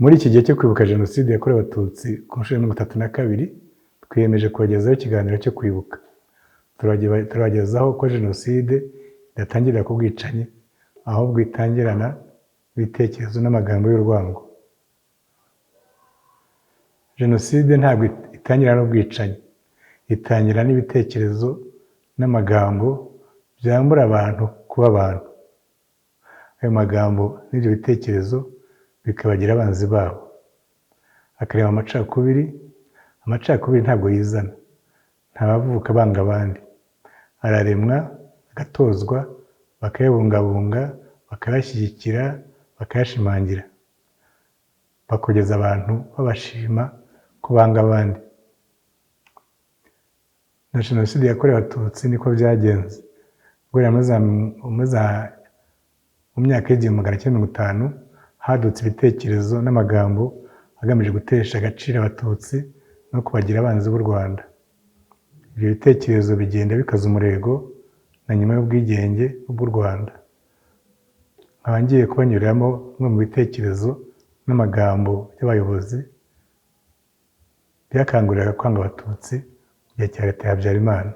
Muri iki gihe cyo kwibuka Jenoside yakorewe Abatutsi ku nshuro ya 32 twiyemeje kubagezaho ikiganiro cyo kwibuka. Turabagezaho ko Jenoside idatangirira ku bwicanyi, ahubwo itangirana n'ibitekerezo n'amagambo y'urwango. Jenoside ntabwo itangira n'ubwicanyi, itangira n'ibitekerezo n'amagambo byambura abantu kuba abantu. Ayo magambo n'ibyo bitekerezo bikabagira abanzi babo. Akarema amacakubiri ntabwo yizana, ntabavuka banga abandi. Araremwa, agatozwa, bakayabungabunga, bakayashyigikira, bakayashimangira, bakogeza abantu babashima ko banga abandi. Na Jenoside yakorewe Abatutsi niko byagenze. Guhera mu myaka y'1950 hadutse ibitekerezo n'amagambo agamije gutesha agaciro Abatutsi no kubagira abanzi b'u Rwanda. Ibyo bitekerezo bigenda bikaza umurego na nyuma y'ubwigenge bw'u Rwanda. Nkaba ngiye kubanyuriramo bimwe mu bitekerezo n'amagambo y'abayobozi byakanguriraga kwanga Abatutsi mu gihe cya leta ya Habyarimana.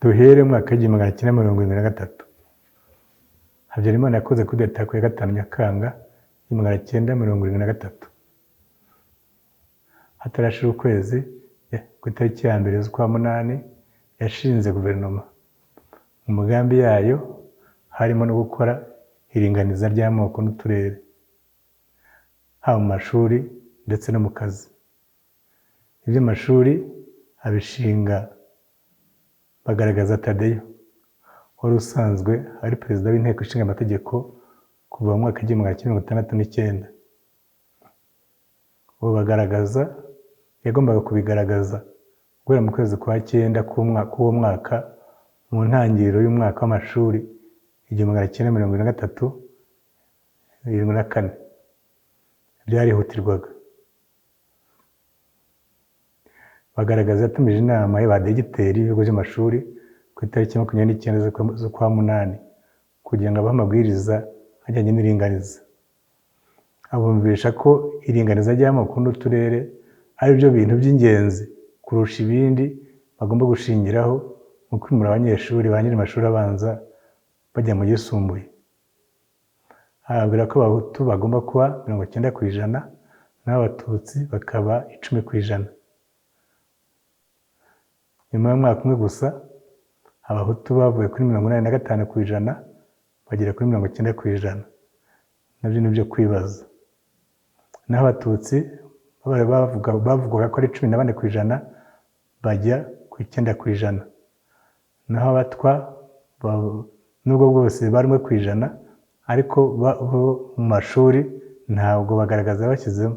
Duhere mu mwaka w'1973. Habyarimana yakoze kudeta ku ya 5 Nyakanga 1973. Hatarashira ukwezi, ku itariki ya 1 z'ukwa munani, yashinze guverinoma. Mu mugambi yayo harimo no gukora iringaniza ry'amoko n'uturere, haba mu mashuri ndetse no mu kazi. Iby'amashuri abishinga bagaragaza Tadeyo, wari usanzwe ari perezida w'inteko ishinga amategeko kuva mu mwaka w'1969. Ubu bagaragaza yagombaga kubigaragaza guhera mu kwezi kwa 9 k'uwo mwaka, mu ntangiriro y'umwaka w'amashuri 1973-74. Byarihutirwaga. Bagaragaza yatumije inama y'abadegiteri b'ibigo by'amashuri ku itariki 29 z'ukwa munani kugira ngo abahe amabwiriza ajyanye n'iringaniza. Abumvisha ko iringaniza ry'amoko n'uturere ari byo bintu by'ingenzi kurusha ibindi bagomba gushingiraho mu kwimura abanyeshuri banyiri amashuri abanza bajya mu yisumbuye. Ababwira ko Abahutu bagomba kuba 90% n'Abatutsi bakaba 10%. Nyuma y'umwaka umwe gusa, Abahutu bavuye kuri 85% bagera kuri 90%. Nabyo ni byo kwibaza. Naho Abatutsi bavugaga ko ari 14% bajya ku 9%. Naho Abatwa nubwo bwose bari 1%, ariko mu mashuri ntabwo bagaragaza bashyizemo.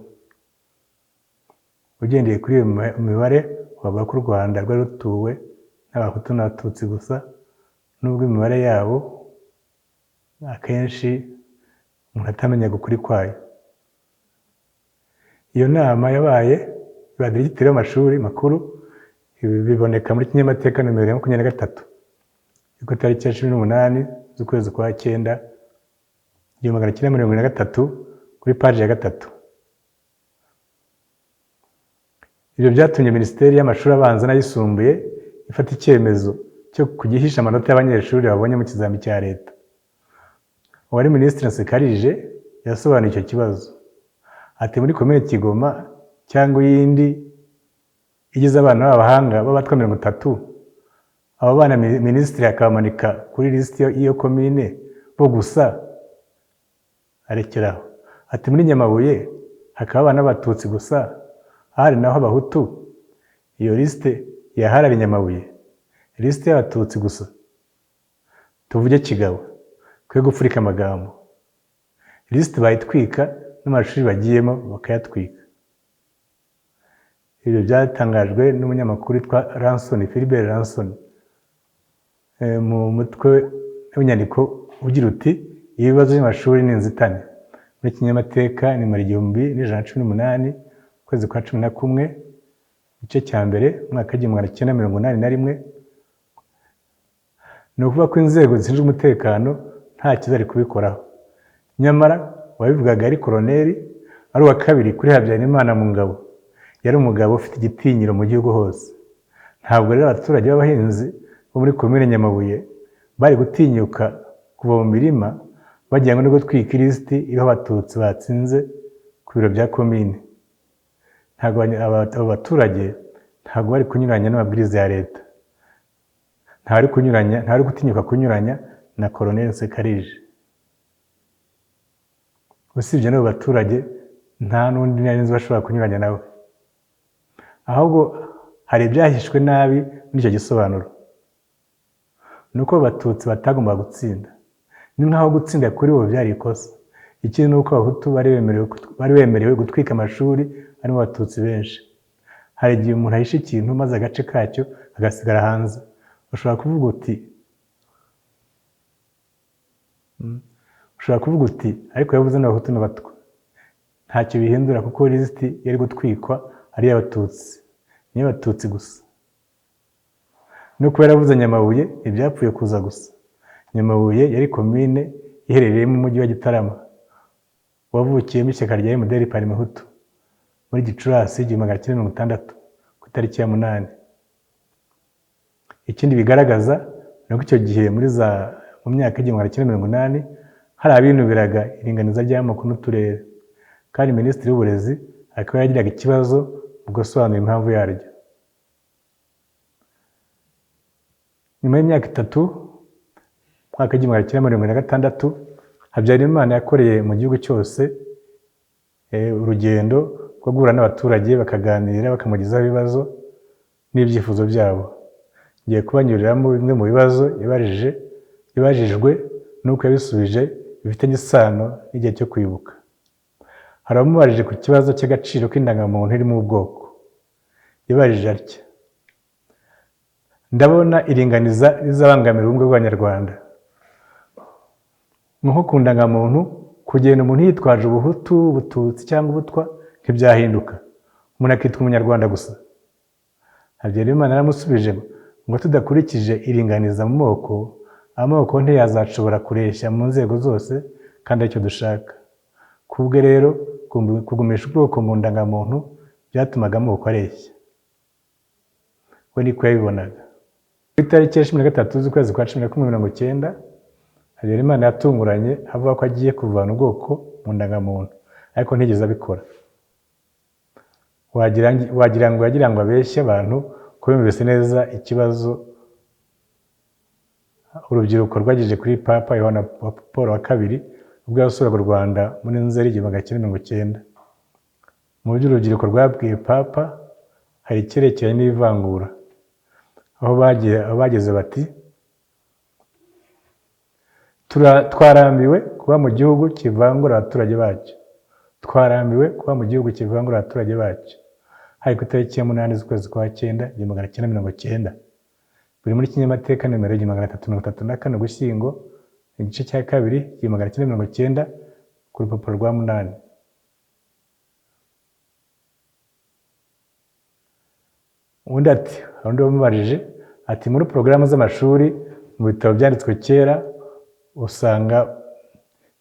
Ugendeye kuri iyo mibare bavuga ko u Rwanda rwari rutuwe n'Abahutu n'Abatutsi gusa, nubwo imibare yabo akenshi umuntu atamenyaga ukuri kwayo. Iyo nama yabaye ba diregiteri b'amashuri makuru, ibi biboneka muri kinyamateka nomero 23 ku itariki ya 18 z'ukwezi kwa 9 1973 kuri paji ya 3. Ibyo byatumye Minisiteri y'Amashuri Abanza n'Ayisumbuye ifata icyemezo cyo kugihisha amanota y'abanyeshuri babonye mu kizami cya leta. Uwari Minisitiri Nsekarije yasobanuye icyo kibazo. Ati muri komine Kigoma cyangwa iyindi igize abana b'abahanga b'abatwa 30, abo bana Minisitiri akamanika kuri lisiti y'iyo komine bo gusa arekeraho. Ati muri Nyamabuye hakaba abana b'Abatutsi gusa, hari naho Abahutu. Iyo lisite yaharari Nyamabuye, lisite y'Abatutsi gusa. Tuvuge Kigabo, kwe gupfurika amagambo. Lisite bayitwika n'amashuri bagiyemo bakayatwika. Ibyo byatangajwe n'umunyamakuru witwa Ranson, Philbert Ranson, mu mutwe w'inyandiko ugira uti ibibazo by'amashuri ni inzitane, muri kinyamateka nimero 1118 kwezi kwa 11 igice cya mbere mwaka w'igihumbi 1981. Ni ukuvuga ko inzego zishinzwe umutekano nta kizari kubikoraho. Nyamara wabivugaga ari koloneli, ari uwa kabiri kuri Habyarimana mu ngabo, yari umugabo ufite igitinyiro mu gihugu hose. Ntabwo rero abaturage b'abahinzi bo muri komine Nyamabuye bari gutinyuka kuva mu mirima bajyanywe no gutwika ilisiti iriho Abatutsi batsinze ku biro bya komine. Ntabwo abo baturage ntabwo bari kunyuranya n'amabwiriza ya leta, ntari gutinyuka kunyuranya na Colonel Nsekarije. Usibye n'abo baturage nta n'undi nzi bashobora kunyuranya nawe. Ahubwo hari ibyahishwe nabi muri icyo gisobanuro. Nuko Abatutsi batagomba gutsinda, ni nkaho gutsinda kuri bo byari ikosa. Ikindi nuko Abahutu bari bemerewe gutwika amashuri arimo Abatutsi benshi. Hari igihe umuntu ahisha ikintu maze agace kacyo agasigara hanze. Ushobora kuvuga uti ariko yavuze n'Abahutu n'Abatwa. Ntacyo bihindura kuko lisiti yari gutwikwa ari iy'Abatutsi, ni iy'Abatutsi gusa. No kuba yaravuze Nyamabuye ibyapfuye kuza gusa. Nyamabuye yari komine iherereye mu mujyi wa Gitarama, wavukiyemo ishyaka rya MDR Parmehutu muri Gicurasi 1960 ku itariki ya 8. Ikindi bigaragaza ni uko icyo gihe mu myaka 1980 hari abinubiraga iringaniza ry'amoko n'uturere, kandi Minisitiri w'Uburezi akaba yagiraga ikibazo mu gusobanura impamvu yaryo. Nyuma y'imyaka 3, mwaka 1986, Habyarimana yakoreye mu gihugu cyose urugendo rwo guhura n'abaturage bakaganira, bakamugezaho ibibazo n'ibyifuzo byabo. Ngiye kubanyuriramo bimwe mu bibazo yabajijwe n'uko yabisubije bifitanye isano n'igihe cyo kwibuka. Hari abamubajije ku kibazo cy'agaciro k'indangamuntu iri mu bwoko. Yabajije atya: ndabona iringaniza rizabangamira ubumwe bw'Abanyarwanda. Nko ku ndangamuntu, kugenda umuntu yitwaje Ubuhutu, Ubututsi cyangwa Ubutwa ntibyahinduka, umuntu akitwa Umunyarwanda gusa. Habyarimana yaramusubije ngo tudakurikije iringaniza mu moko, amoko ntiyazacobora kureshya mu nzego zose kandi aricyo dushaka. Kubwe rero kugumisha ubwoko mu ndangamuntu byatumaga amoko areshya. We niko yabibonaga. Ku itariki ya 13 z'ukwezi kwa 11 Habyarimana yatunguranye avuga ko agiye kuvana ubwoko mu ndangamuntu, ariko ntigeze abikora. Wagira ngo abeshye abantu ko bumvise neza ikibazo urubyiruko rwagejeje kuri Papa Yohana Paul wa II ubwo yasuraga u Rwanda muri Nzeri 1990. Mu byo urubyiruko rwabwiye Papa hari icyerekeranye n'ivangura, aho bageze bati: twarambiwe kuba mu gihugu kivangura abaturage bacyo. Twarambiwe kuba mu gihugu kivangura abaturage bacyo. Hari ku itariki ya 8 z'ukwezi kwa 9 1990. Biri muri kinyamateka nomero 334 Ugushyingo igice cya 2 1990 ku rupapuro rwa 8. undi ati undi wamubajije ati muri porogaramu z'amashuri mu bitabo byanditswe kera usanga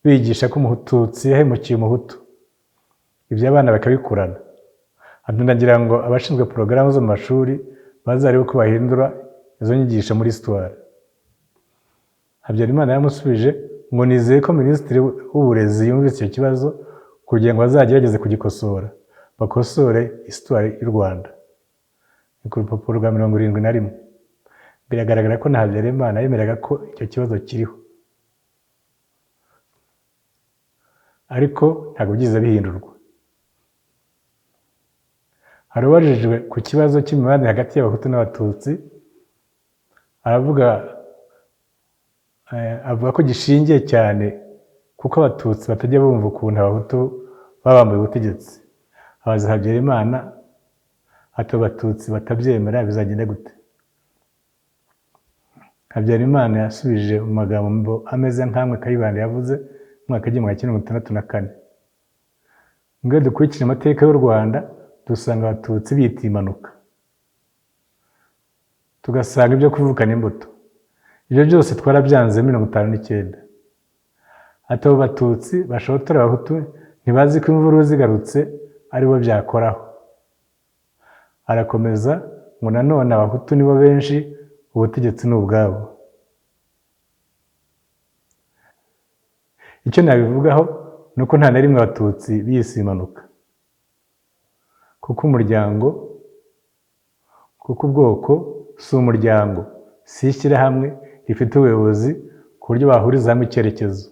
bigisha ko umututsi yahemukiye umuhutu, ibyo abana bakabikurana. Ati ndagira ngo abashinzwe porogaramu zo mu mashuri bazarebe ko bahindura izo nyigisho muri histoire. Habyarimana yamusubije ngo nizeye ko minisitiri w'uburezi yumvise icyo kibazo kugira ngo bazagerageze kugikosora, bakosore histoire y'u Rwanda. Ni ku rupapuro rwa 71. Biragaragara ko na Habyarimana yemeraga ko icyo kibazo kiriho, ariko ntabwo byiza bihindurwa. Hari uwabajijwe ku kibazo cy'imibanire hagati y'abahutu n'abatutsi, avuga ko gishingiye cyane kuko abatutsi batajya bumva ukuntu abahutu babambuye ubutegetsi. Abaza Habyarimana ati abatutsi batabyemera bizagenda gute? Habyarimana yasubije mu magambo ameze nk'amwe Kayibanda yavuze mu mwaka w'1964. Ngo dukurikije amateka y'u Rwanda dusanga abatutsi bita impanuka, tugasanga ibyo kuvukana imbuto. Ibyo byose twarabyanze 59. Ati abo batutsi bashotora abahutu ntibazi ko imvururu zigarutse aribo byakoraho. Arakomeza ngo nanone abahutu nibo benshi, ubutegetsi ni ubwabo. Icyo nabivugaho ni uko nta na rimwe abatutsi biyise impanuka, kuko umuryango, kuko ubwoko si umuryango, si ishyirahamwe rifite ubuyobozi ku buryo bahuriza hamwe icyerekezo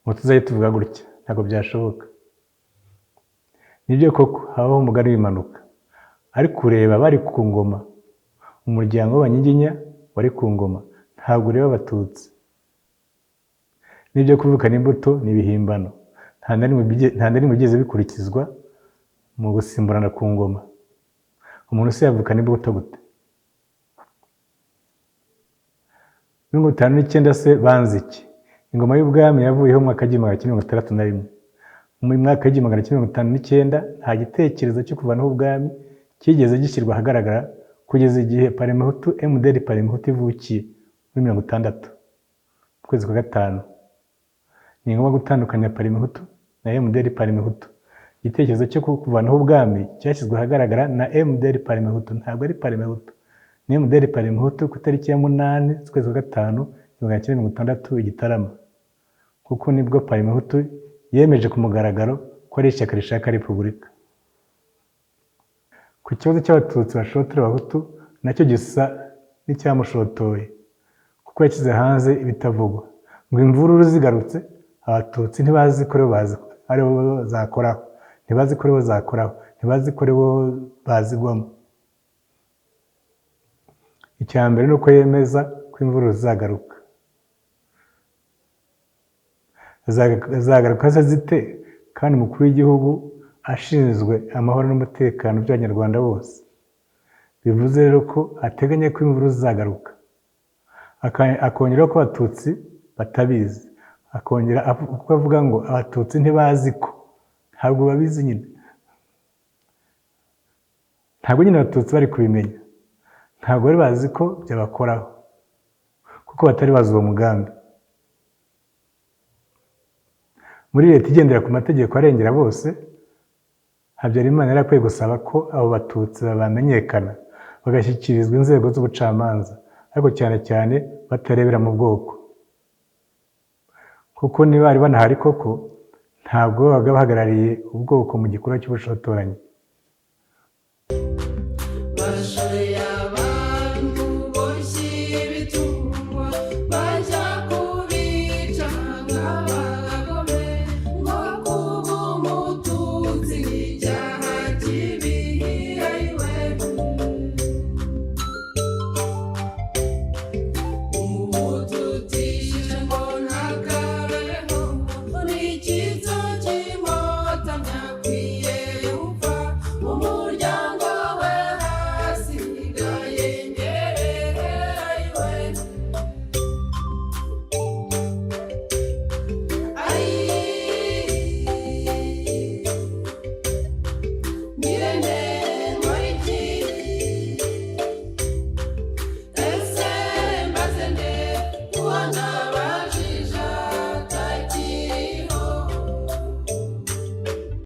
ngo tuzajye tuvuga gutya, ntabwo byashoboka. Nibyo koko habaho umugani w'impanuka, ariko ureba bari ku ngoma, umuryango w'Abanyiginya wari ku ngoma, ntabwo ureba abatutsi. Nibyo kuvukana imbuto ni ibihimbano, nta na rimwe byigeze bikurikizwa mu gusimburana ku ngoma. Umuntu se yavukana imbuto gute? 59 se banze iki? Ingoma y'ubwami yavuyeho mu mwaka w'1961. Mu mwaka w'1959 nta gitekerezo cyo kuvanaho ubwami kigeze gishyirwa ahagaragara kugeza igihe Parmehutu MDR Parmehutu ivukiye muri 60 mu kwezi kwa gatanu. Ni ngombwa gutandukanya Parmehutu na MDR Parmehutu. Igitekerezo cyo kuvanaho ubwami cyashyizwe ahagaragara na MDR Parmehutu, ntabwo ari Parmehutu. Ni MDR Parmehutu ku itariki ya 8 z'ukwezi kwa gatanu 1960 i Gitarama, kuko nibwo Parmehutu yemeje ku mugaragaro ko ari ishyaka rishaka repubulika. Ku kibazo cy'abatutsi bashotora abahutu nacyo gisa n'icyamushotoye, kuko yashyize hanze ibitavugwa ngo imvururu zigarutse abatutsi ntibazi ko aribo bazakoraho, ntibazi ko aribo bazakoraho, ntibazi ko aribo bazigwamo. Icya mbere ni uko yemeza ko imvururu zizagaruka. Zagaruka se zite kandi umukuru w'igihugu ashinzwe amahoro n'umutekano by'abanyarwanda bose? Bivuze rero ko ateganya ko imvururu zizagaruka, akongeraho ko abatutsi batabizi, akongera avuga ngo abatutsi ntibazi ko, ntabwo babizi nyine. Ntabwo nyine abatutsi bari kubimenya, ntabwo bari bazi ko byabakoraho, kuko batari bazi uwo mugambi. Muri leta igendera ku mategeko arengera bose, Habyarimana yari akwiye gusaba ko abo batutsi bamenyekana bagashyikirizwa inzego z'ubucamanza, ariko cyane cyane batarebera mu bwoko, kuko niba bari banahari koko ntabwo babaga bahagarariye ubwoko mu gikorwa cy'ubushotoranyi.